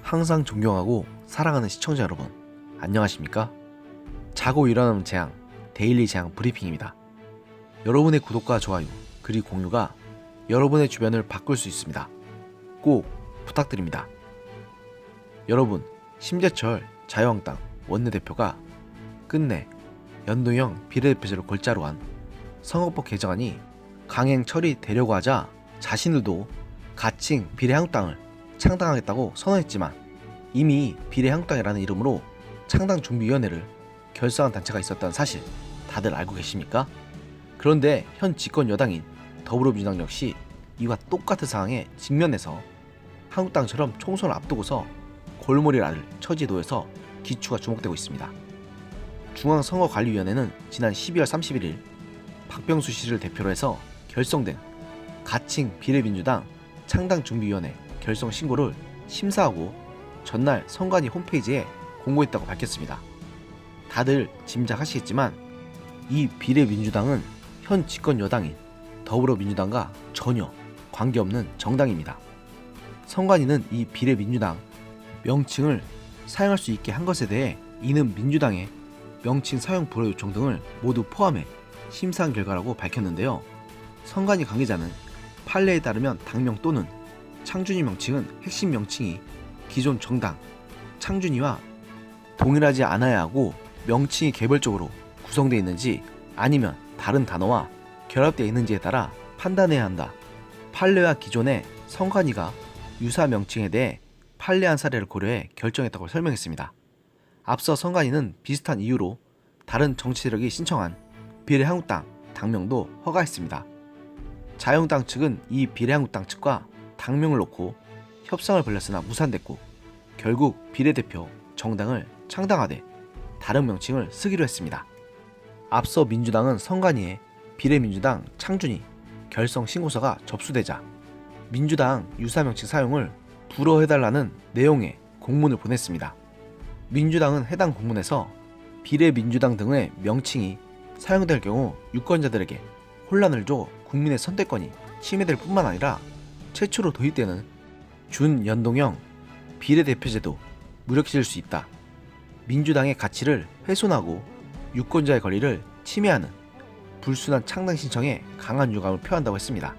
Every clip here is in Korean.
항상 존경하고 사랑하는 시청자 여러분, 안녕하십니까? 자고 일어나는 재앙, 데일리 재앙 브리핑입니다. 여러분의 구독과 좋아요, 그리고 공유가 여러분의 주변을 바꿀 수 있습니다. 꼭 부탁드립니다. 여러분, 심재철 자유한국당 원내대표가 끝내 연동형 비례대표제를 골자로 한 선거법 개정안이 강행 처리되려고 하자 자신들도 가칭 비례한국당을 창당하겠다고 선언했지만 이미 비례한국당이라는 이름으로 창당준비위원회를 결성한 단체가 있었다는 사실 다들 알고 계십니까? 그런데 현 집권 여당인 더불어민주당 역시 이와 똑같은 상황에 직면해서 한국당처럼 총선을 앞두고서 골머리를 앓을 처지에 놓여서 기추가 주목되고 있습니다. 중앙선거관리위원회는 지난 12월 31일 박병수 씨를 대표로 해서 결성된 가칭 비례민주당 창당준비위원회 결성 신고를 심사하고 전날 선관위 홈페이지에 공고했다고 밝혔습니다. 다들 짐작하시겠지만 이 비례민주당은 현 집권 여당인 더불어민주당과 전혀 관계없는 정당입니다. 선관위는 이 비례민주당 명칭을 사용할 수 있게 한 것에 대해 이는 민주당의 명칭 사용 불허 요청 등을 모두 포함해 심사한 결과라고 밝혔는데요. 선관위 관계자는 판례에 따르면 당명 또는 창준이 명칭은 핵심 명칭이 기존 정당 창준이와 동일하지 않아야 하고 명칭이 개별적으로 구성되어 있는지 아니면 다른 단어와 결합되어 있는지에 따라 판단해야 한다. 판례와 기존의 선관위가 유사 명칭에 대해 판례한 사례를 고려해 결정했다고 설명했습니다. 앞서 선관위는 비슷한 이유로 다른 정치 세력이 신청한 비례한국당 당명도 허가했습니다. 자유한국당 측은 이 비례한국당 측과 당명을 놓고 협상을 벌였으나 무산됐고 결국 비례대표 정당을 창당하되 다른 명칭을 쓰기로 했습니다. 앞서 민주당은 선관위에 비례민주당 창준이 결성 신고서가 접수되자 민주당 유사 명칭 사용을 불허해달라는 내용의 공문을 보냈습니다. 민주당은 해당 공문에서 비례민주당 등의 명칭이 사용될 경우 유권자들에게 혼란을 줘 국민의 선택권이 침해될 뿐만 아니라 최초로 도입되는 준연동형 비례대표제도 무력해질 수 있다. 민주당의 가치를 훼손하고 유권자의 권리를 침해하는 불순한 창당 신청에 강한 유감을 표한다고 했습니다.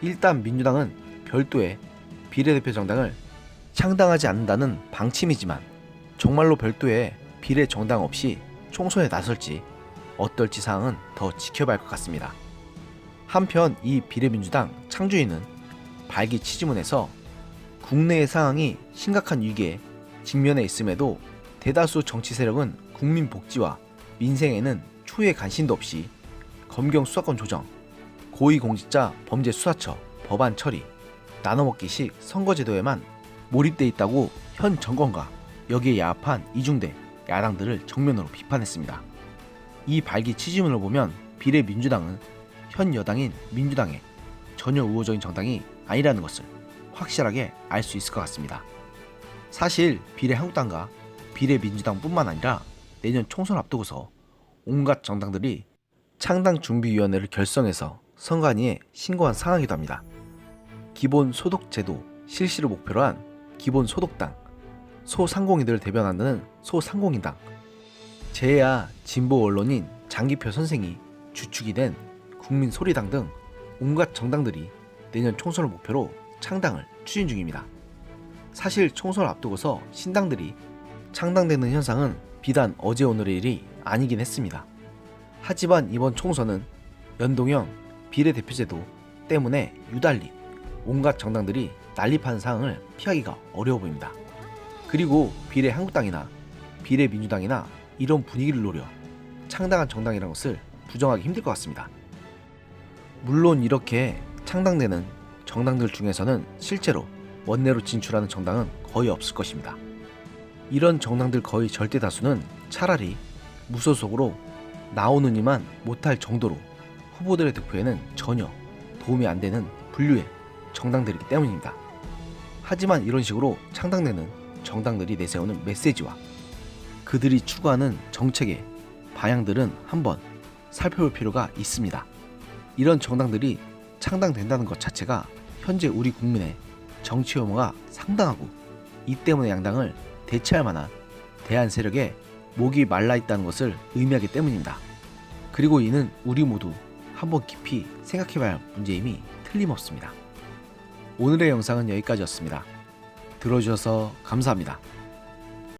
일단 민주당은 별도의 비례대표 정당을 창당하지 않는다는 방침이지만 정말로 별도의 비례 정당 없이 총선에 나설지 어떨지 사항은 더 지켜봐야 할 것 같습니다. 한편 이 비례민주당 창준이는 발기 취지문에서 국내의 상황이 심각한 위기에 직면해 있음에도 대다수 정치 세력은 국민 복지와 민생에는 추후의 관심도 없이 검경 수사권 조정, 고위공직자 범죄수사처 법안 처리, 나눠먹기식 선거제도에만 몰입돼 있다고 현 정권과 여기에 야합한 이중대 야당들을 정면으로 비판했습니다. 이 발기 취지문을 보면 비례민주당은 현 여당인 민주당의 전혀 우호적인 정당이 아니라는 것을 확실하게 알 수 있을 것 같습니다. 사실 비례한국당과 비례민주당뿐만 아니라 내년 총선 앞두고서 온갖 정당들이 창당준비위원회를 결성해서 선관위에 신고한 상황이기도 합니다. 기본소득제도 실시를 목표로 한 기본소득당, 소상공인들을 대변한다는 소상공인당, 제야 진보 언론인 장기표 선생이 주축이 된 국민소리당 등 온갖 정당들이 내년 총선을 목표로 창당을 추진 중입니다. 사실 총선을 앞두고서 신당들이 창당되는 현상은 비단 어제 오늘의 일이 아니긴 했습니다. 하지만 이번 총선은 연동형 비례대표제도 때문에 유달리 온갖 정당들이 난립하는 상황을 피하기가 어려워 보입니다. 그리고 비례한국당이나 비례민주당이나 이런 분위기를 노려 창당한 정당이라는 것을 부정하기 힘들 것 같습니다. 물론 이렇게 창당되는 정당들 중에서는 실제로 원내로 진출하는 정당은 거의 없을 것입니다. 이런 정당들 거의 절대 다수는 차라리 무소속으로 나오느니만 못할 정도로 후보들의 득표에는 전혀 도움이 안 되는 분류의 정당들이기 때문입니다. 하지만 이런 식으로 창당되는 정당들이 내세우는 메시지와 그들이 추구하는 정책의 방향들은 한번 살펴볼 필요가 있습니다. 이런 정당들이 창당된다는 것 자체가 현재 우리 국민의 정치 혐오가 상당하고 이 때문에 양당을 대체할 만한 대한 세력에 목이 말라 있다는 것을 의미하기 때문입니다. 그리고 이는 우리 모두 한번 깊이 생각해봐야 할 문제임이 틀림없습니다. 오늘의 영상은 여기까지였습니다. 들어주셔서 감사합니다.